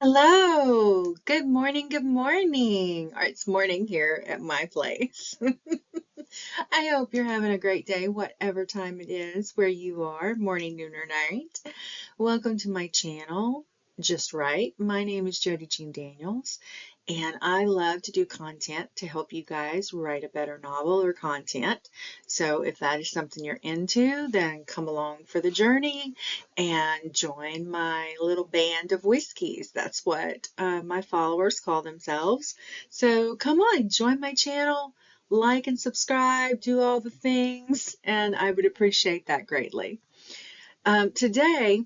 Hello, good morning, good morning. Or it's morning here at my place. I hope you're having a great day, whatever time it is where you are, morning, noon, or night. Welcome to my channel, Just Right. My name is Jody Jean Daniels, and I love to do content to help you guys write a better novel or content. So if that is something you're into, then come along for the journey and join my little band of whiskeys. That's what my followers call themselves. So come on, join my channel, like and subscribe, do all the things, and I would appreciate that greatly. Today,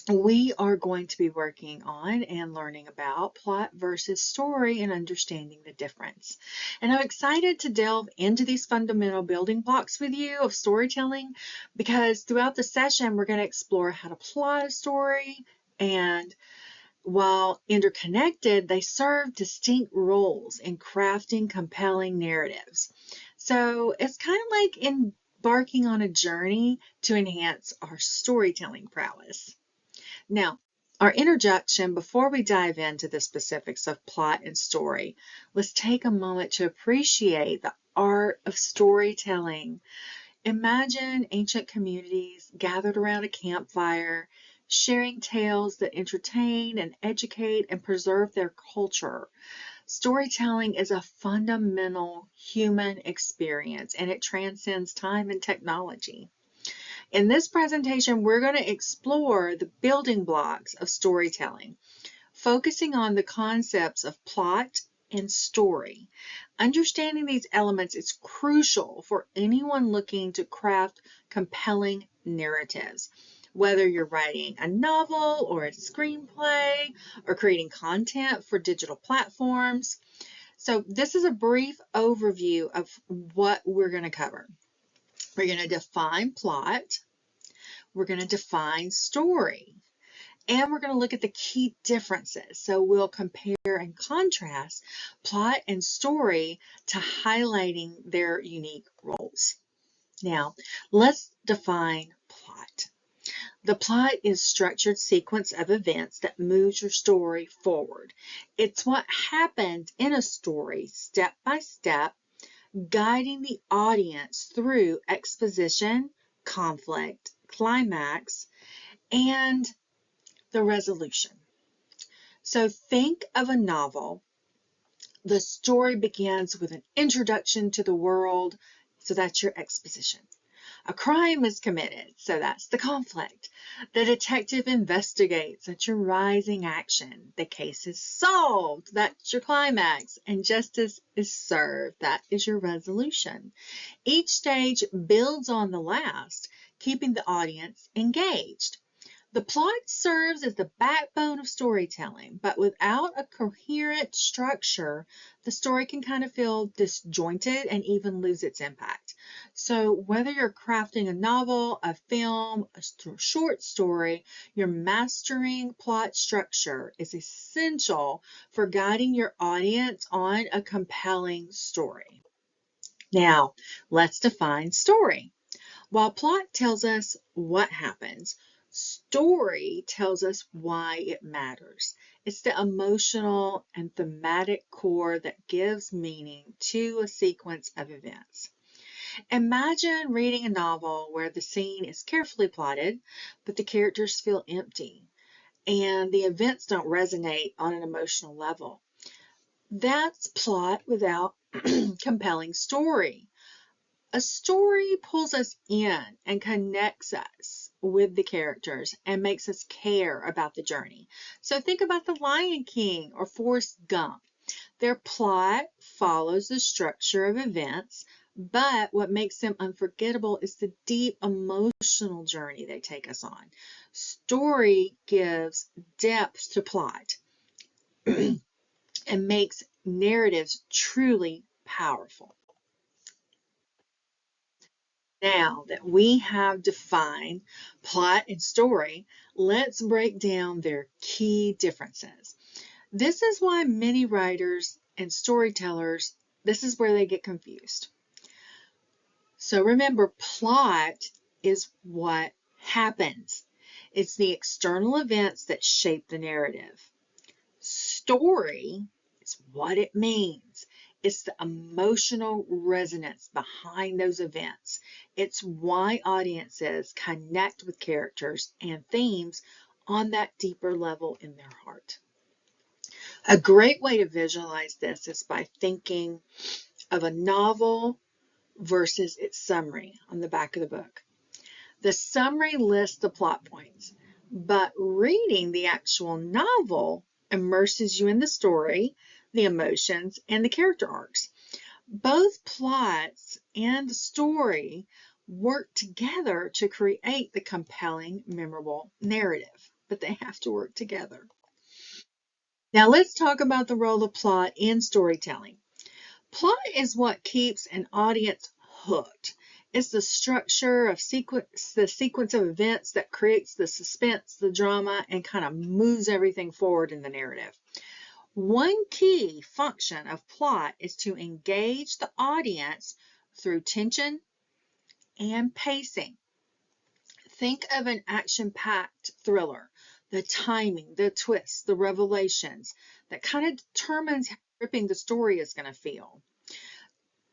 we are going to be working on and learning about plot versus story and understanding the difference. And I'm excited to delve into these fundamental building blocks with you of storytelling because throughout the session, we're going to explore how to plot a story, and while interconnected, they serve distinct roles in crafting compelling narratives. So it's kind of like embarking on a journey to enhance our storytelling prowess. Now, our introduction, before we dive into the specifics of plot and story, let's take a moment to appreciate the art of storytelling. Imagine ancient communities gathered around a campfire, sharing tales that entertain and educate and preserve their culture. Storytelling is a fundamental human experience, and it transcends time and technology. In this presentation, we're going to explore the building blocks of storytelling, focusing on the concepts of plot and story. Understanding these elements is crucial for anyone looking to craft compelling narratives. Whether you're writing a novel or a screenplay or creating content for digital platforms. So this is a brief overview of what we're going to cover. We're going to define plot. We're going to define story. And we're going to look at the key differences. So we'll compare and contrast plot and story to highlighting their unique roles. Now, let's define plot. The plot is a structured sequence of events that moves your story forward. It's what happened in a story, step by step, guiding the audience through exposition, conflict, climax, and the resolution. So think of a novel. The story begins with an introduction to the world, so that's your exposition. A crime is committed, so that's the conflict. The detective investigates, that's your rising action. The case is solved, that's your climax. And justice is served, that is your resolution. Each stage builds on the last, keeping the audience engaged. The plot serves as the backbone of storytelling, but without a coherent structure, the story can kind of feel disjointed and even lose its impact. So whether you're crafting a novel, a film, a short story, your mastering plot structure is essential for guiding your audience on a compelling story. Now, let's define story. While plot tells us what happens, story tells us why it matters. It's the emotional and thematic core that gives meaning to a sequence of events. Imagine reading a novel where the scene is carefully plotted, but the characters feel empty and the events don't resonate on an emotional level. That's plot without compelling story. A story pulls us in and connects us with the characters and makes us care about the journey. So think about The Lion King or Forrest Gump. Their plot follows the structure of events, but what makes them unforgettable is the deep emotional journey they take us on. Story gives depth to plot and makes narratives truly powerful. Now that we have defined plot and story, let's break down their key differences. This is why many writers and storytellers, this is where they get confused. So remember, plot is what happens. It's the external events that shape the narrative. Story is what it means. It's the emotional resonance behind those events. It's why audiences connect with characters and themes on that deeper level in their heart. A great way to visualize this is by thinking of a novel versus its summary on the back of the book. The summary lists the plot points, but reading the actual novel immerses you in the story, the emotions, and the character arcs. Both plots and story work together to create the compelling, memorable narrative, but they have to work together. Now let's talk about the role of plot in storytelling. Plot is what keeps an audience hooked. It's the structure of the sequence of events that creates the suspense, the drama, and kind of moves everything forward in the narrative. One key function of plot is to engage the audience through tension and pacing. Think of an action-packed thriller. The timing, the twists, the revelations, that kind of determines how gripping the story is going to feel.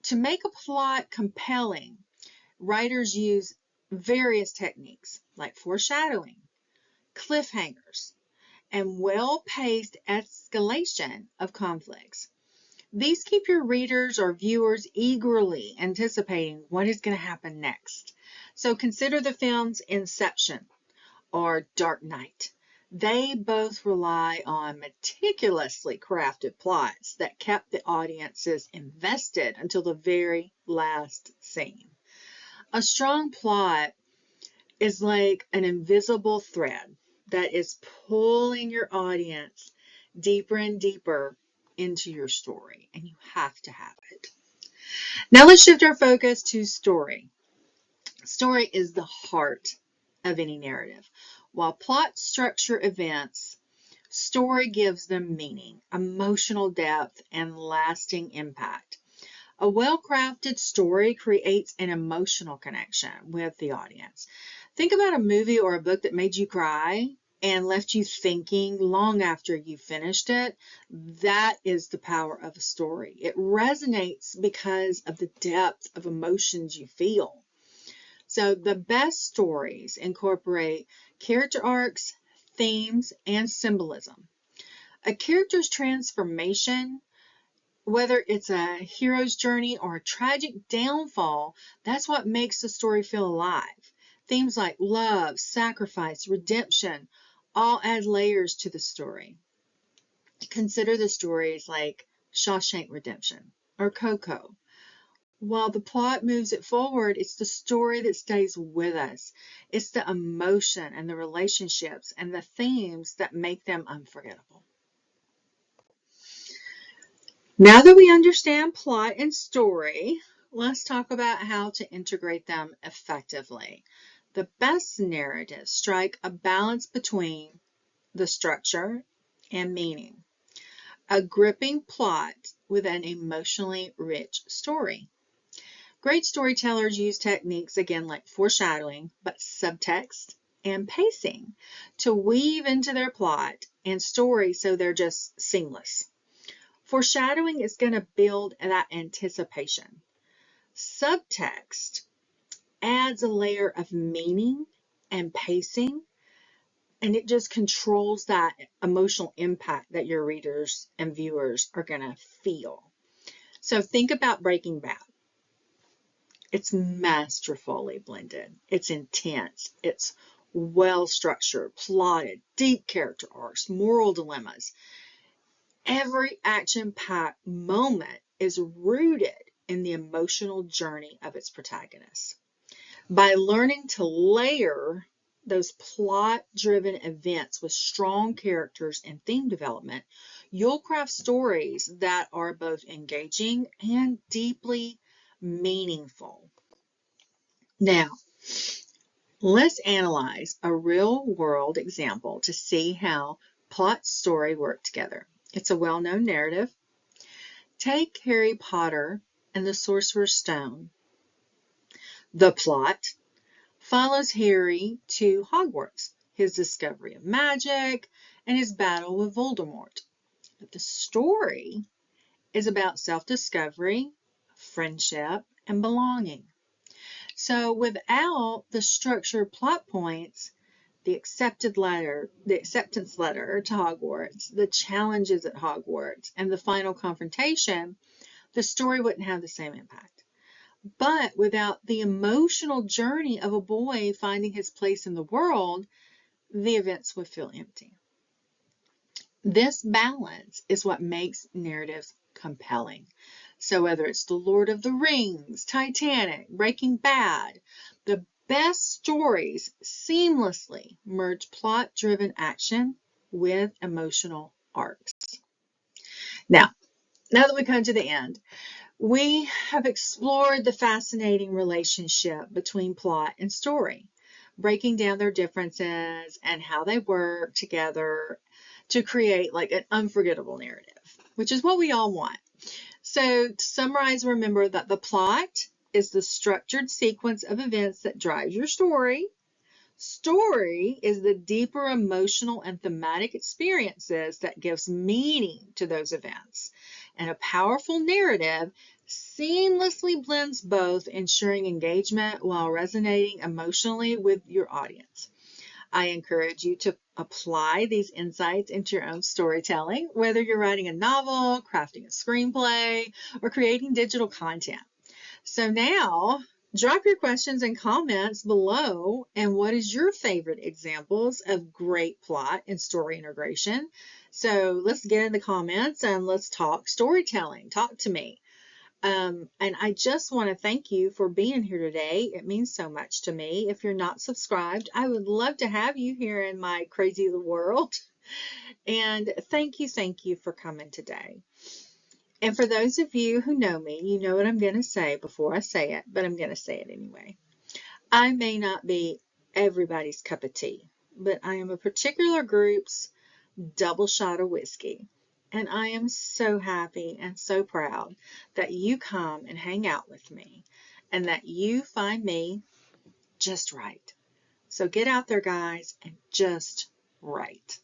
To make a plot compelling, writers use various techniques like foreshadowing, cliffhangers, and well-paced escalation of conflicts. These keep your readers or viewers eagerly anticipating what is going to happen next. So consider the films Inception or Dark Knight. They both rely on meticulously crafted plots that kept the audiences invested until the very last scene. A strong plot is like an invisible thread that is pulling your audience deeper and deeper into your story, and you have to have it. Now let's shift our focus to story. Story is the heart of any narrative. While plot structure events, story gives them meaning, emotional depth, and lasting impact. A well-crafted story creates an emotional connection with the audience. Think about a movie or a book that made you cry and left you thinking long after you finished it. That is the power of a story. It resonates because of the depth of emotions you feel. So the best stories incorporate character arcs, themes, and symbolism. A character's transformation, whether it's a hero's journey or a tragic downfall, that's what makes the story feel alive. Themes like love, sacrifice, redemption all add layers to the story. Consider the stories like Shawshank Redemption or Coco. While the plot moves it forward, it's the story that stays with us. It's the emotion and the relationships and the themes that make them unforgettable. Now that we understand plot and story, let's talk about how to integrate them effectively. The best narratives strike a balance between the structure and meaning. A gripping plot with an emotionally rich story. Great storytellers use techniques again like foreshadowing, but subtext and pacing to weave into their plot and story so they're just seamless. Foreshadowing is going to build that anticipation. Subtext adds a layer of meaning and pacing, and it just controls that emotional impact that your readers and viewers are going to feel. So think about Breaking Bad. It's masterfully blended. It's intense. It's well structured, plotted, deep character arcs, moral dilemmas. Every action-packed moment is rooted in the emotional journey of its protagonist. By learning to layer those plot-driven events with strong characters and theme development, you'll craft stories that are both engaging and deeply meaningful. Now, let's analyze a real-world example to see how plot story work together. It's a well-known narrative. Take Harry Potter and the Sorcerer's Stone. The plot follows Harry to Hogwarts, his discovery of magic, and his battle with Voldemort. But the story is about self-discovery, friendship, and belonging. So without the structured plot points, the acceptance letter to Hogwarts, the challenges at Hogwarts, and the final confrontation, the story wouldn't have the same impact. But without the emotional journey of a boy finding his place in the world, the events would feel empty. This balance is what makes narratives compelling. So whether it's The Lord of the Rings, Titanic, Breaking Bad, the best stories seamlessly merge plot-driven action with emotional arcs. Now that we come to the end, we have explored the fascinating relationship between plot and story, breaking down their differences and how they work together to create like an unforgettable narrative, which is what we all want. So to summarize, remember that the plot is the structured sequence of events that drives your story. Story is the deeper emotional and thematic experiences that gives meaning to those events. And a powerful narrative seamlessly blends both, ensuring engagement while resonating emotionally with your audience. I encourage you to apply these insights into your own storytelling, whether you're writing a novel, crafting a screenplay, or creating digital content. So now, drop your questions and comments below. And what is your favorite examples of great plot and story integration? So let's get in the comments and let's talk storytelling. Talk to me. And I just want to thank you for being here today. It means so much to me. If you're not subscribed, I would love to have you here in my crazy little world. And thank you for coming today. And for those of you who know me, you know what I'm going to say before I say it, but I'm going to say it anyway. I may not be everybody's cup of tea, but I am a particular group's double shot of whiskey. And I am so happy and so proud that you come and hang out with me and that you find me just right. So get out there, guys, and just write.